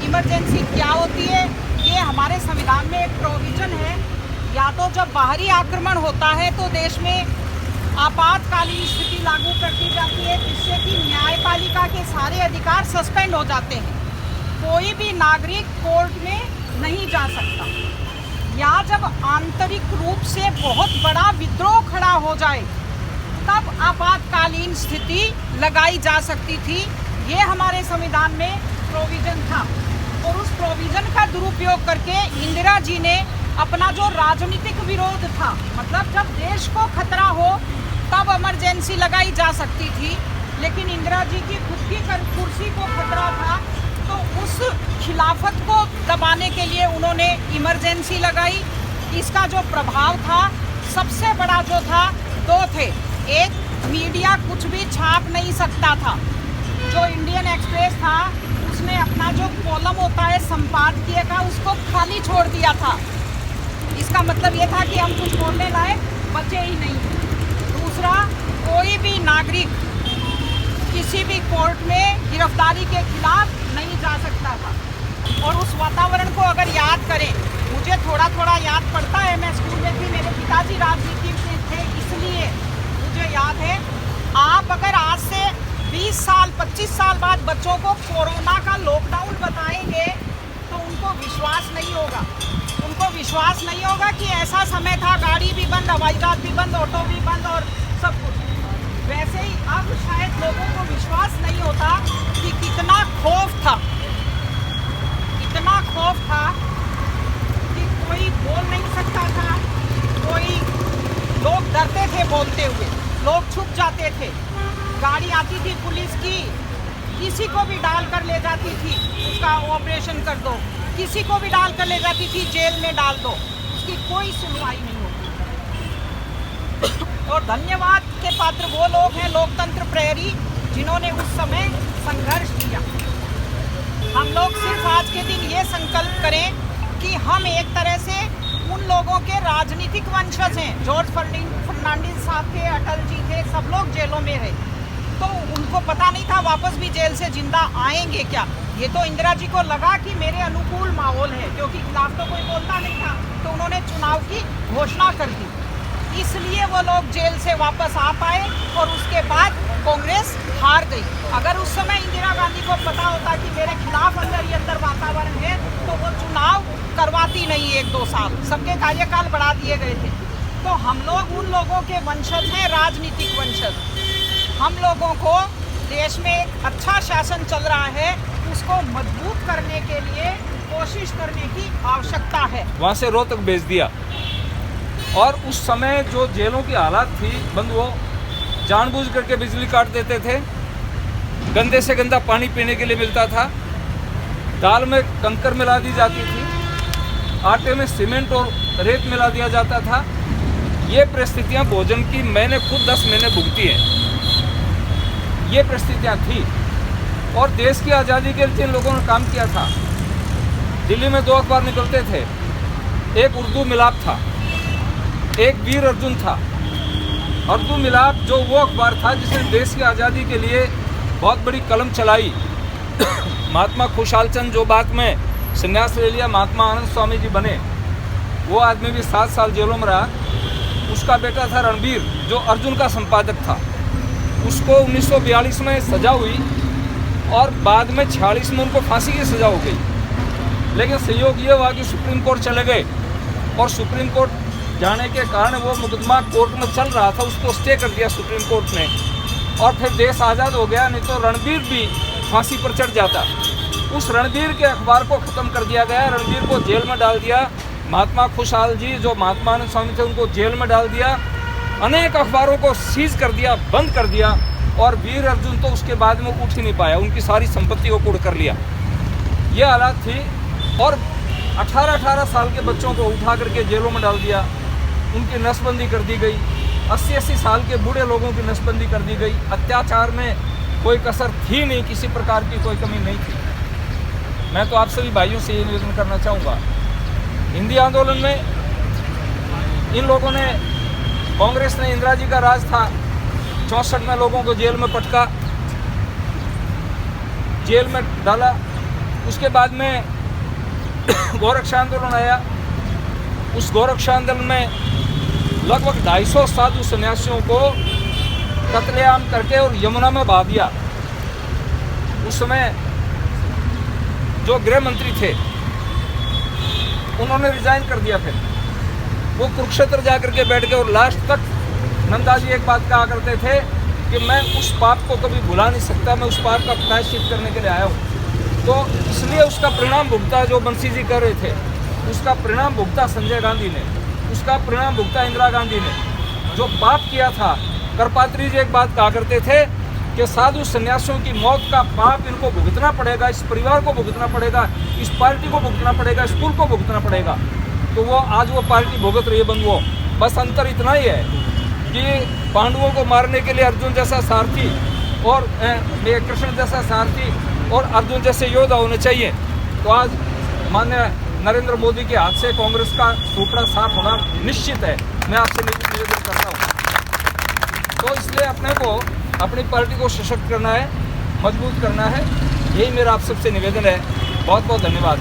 Emergency क्या होती है, ये हमारे संविधान में एक प्रोविजन है। या तो जब बाहरी आक्रमण होता है तो देश में आपातकालीन स्थिति लागू कर दी जाती है, जिससे कि न्यायपालिका के सारे अधिकार सस्पेंड हो जाते हैं। कोई भी नागरिक कोर्ट में नहीं जा सकता। या जब आंतरिक रूप से बहुत बड़ा विद्रोह खड़ा हो जाए तब आपातकालीन स्थिति लगाई जा सकती थी। ये हमारे संविधान में प्रोविजन था और उस प्रोविजन का दुरुपयोग करके इंदिरा जी ने अपना जो राजनीतिक विरोध था, मतलब जब देश को खतरा हो तब इमरजेंसी लगाई जा सकती थी, लेकिन इंदिरा जी की खुद की कुर्सी को खतरा था तो उस खिलाफत को दबाने के लिए उन्होंने इमरजेंसी लगाई। इसका जो प्रभाव था सबसे बड़ा जो था दो थे। एक, मीडिया कुछ भी छाप नहीं सकता था। जो इंडियन एक्सप्रेस था उसने अपना जो कॉलम होता है संपादकीय का उसको खाली छोड़ दिया था। इसका मतलब ये था कि हम कुछ बोलने लायक बचे ही नहीं। दूसरा, कोई भी नागरिक किसी भी कोर्ट में गिरफ्तारी के खिलाफ नहीं जा सकता था। और उस वातावरण को अगर याद करें, मुझे थोड़ा थोड़ा याद पड़ता है, मैं स्कूल में थी, मेरे पिताजी राजनीति में थे, इसलिए मुझे याद है। आप अगर आज से 20 साल 25 साल बाद बच्चों को कोरोना का लॉकडाउन बताएंगे तो उनको विश्वास नहीं होगा। उनको विश्वास नहीं होगा कि ऐसा समय था, गाड़ी भी बंद, हवाई जहाज भी बंद, ऑटो भी बंद और सब कुछ। वैसे ही अब शायद लोगों को विश्वास नहीं होता कि कितना खौफ था कि कोई बोल नहीं सकता था, कोई लोग डरते थे बोलते हुए, लोग छुप जाते थे। गाड़ी आती थी पुलिस की, किसी को भी डाल कर ले जाती थी, उसका ऑपरेशन कर दो, किसी को भी डाल कर ले जाती थी, जेल में डाल दो, उसकी कोई सुनवाई नहीं होती। और धन्यवाद के पात्र वो लोग हैं, लोकतंत्र प्रहरी, जिन्होंने उस समय संघर्ष किया। हम लोग सिर्फ आज के दिन ये संकल्प करें कि हम एक तरह से उन लोगों के राजनीतिक वंशज हैं। जॉर्ज फर्नांडिस साहब के, अटल जी थे, सब लोग जेलों में रहे, तो उनको पता नहीं था वापस भी जेल से जिंदा आएंगे क्या। ये तो इंदिरा जी को लगा कि मेरे अनुकूल माहौल है, क्योंकि खिलाफ तो कोई बोलता नहीं था, तो उन्होंने चुनाव की घोषणा कर दी, इसलिए वो लोग जेल से वापस आ पाए और उसके बाद कांग्रेस हार गई। अगर उस समय इंदिरा गांधी को पता होता कि मेरे खिलाफ अंदर ही अंदर वातावरण है तो वो चुनाव करवाती नहीं 1-2 साल, सबके कार्यकाल बढ़ा दिए गए थे। तो हम लोग उन लोगों के वंशज हैं, राजनीतिक वंशज। हम लोगों को देश में एक अच्छा शासन चल रहा है, उसको मजबूत करने के लिए कोशिश करने की आवश्यकता है। वहाँ से रोहतक भेज दिया और उस समय जो जेलों की हालत थी बंद, वो जानबूझ करके बिजली काट देते थे, गंदे से गंदा पानी पीने के लिए मिलता था, दाल में कंकर मिला दी जाती थी, आटे में सीमेंट और रेत मिला दिया जाता था। ये परिस्थितियाँ भोजन की मैंने खुद 10 महीने भुगती हैं। ये परिस्थितियाँ थी और देश की आज़ादी के लिए जिन लोगों ने काम किया था, दिल्ली में 2 अखबार निकलते थे, एक उर्दू मिलाप था, एक वीर अर्जुन था। उर्दू मिलाप जो वो अखबार था जिसने देश की आज़ादी के लिए बहुत बड़ी कलम चलाई। महात्मा खुशहाल चंद जो बाद में संन्यास ले लिया, महात्मा आनंद स्वामी जी बने, वो आदमी भी 7 साल जेलों में रहा। उसका बेटा था रणबीर जो अर्जुन का संपादक था, उसको 1942 में सज़ा हुई और बाद में 46 में उनको फांसी की सज़ा हो गई। लेकिन संयोग ये हुआ कि सुप्रीम कोर्ट चले गए और सुप्रीम कोर्ट जाने के कारण वो मुकदमा कोर्ट में चल रहा था, उसको स्टे कर दिया सुप्रीम कोर्ट ने और फिर देश आज़ाद हो गया। नहीं तो रणबीर भी फांसी पर चढ़ जाता। उस रणबीर के अखबार को ख़त्म कर दिया गया, रणबीर को जेल में डाल दिया। महात्मा खुशहाल जी जो महात्मा आनंद स्वामी थे उनको जेल में डाल दिया, अनेक अखबारों को सीज कर दिया, बंद कर दिया और वीर अर्जुन तो उसके बाद में उठ ही नहीं पाया, उनकी सारी संपत्ति को कुड़ कर लिया। ये हालात थी और 18-18 साल के बच्चों को उठा करके जेलों में डाल दिया, उनकी नसबंदी कर दी गई। 80-80 साल के बूढ़े लोगों की नसबंदी कर दी गई। अत्याचार में कोई कसर थी नहीं, किसी प्रकार की कोई कमी नहीं थी। मैं तो आप सभी भाइयों से ये निवेदन करना चाहूँगा, हिंदी आंदोलन में इन लोगों ने, कांग्रेस ने, इंदिरा जी का राज था, 64 में लोगों को जेल में पटका, जेल में डाला उसके बाद में गोरक्षा आंदोलन आया। उस गोरक्षा आंदोलन में लगभग 250 साधु सन्यासियों को कत्लेआम करके और यमुना में बहा दिया। उस समय जो गृह मंत्री थे उन्होंने रिजाइन कर दिया। फिर वो कुरुक्षेत्र जा करके बैठ गए और लास्ट तक नंदा जी एक बात कहा करते थे कि मैं उस पाप को कभी भुला नहीं सकता, मैं उस पाप का प्रायश्चित करने के लिए आया हूँ। तो इसलिए उसका परिणाम भुगता, जो बंसी जी कर रहे थे उसका परिणाम भुगता संजय गांधी ने, उसका परिणाम भुगता इंदिरा गांधी ने। जो पाप किया था, करपात्री जी एक बात कहा करते थे कि साधु सन्यासियों की मौत का पाप इनको भुगतना पड़ेगा, इस परिवार को भुगतना पड़ेगा, इस पार्टी को भुगतना पड़ेगा, स्कूल को भुगतना पड़ेगा। तो वो आज वो पार्टी भुगत रही है बंधुओं। बस अंतर इतना ही है कि पांडवों को मारने के लिए अर्जुन जैसा सारथी और कृष्ण जैसा सारथी और अर्जुन जैसे योद्धा होने चाहिए। तो आज माननीय नरेंद्र मोदी के हाथ से कांग्रेस का टुकड़ा साफ होना निश्चित है, मैं आपसे निवेदन करता हूँ। तो इसलिए अपने को, अपनी पार्टी को सशक्त करना है, मजबूत करना है, यही मेरा आप सबसे निवेदन है। बहुत बहुत धन्यवाद।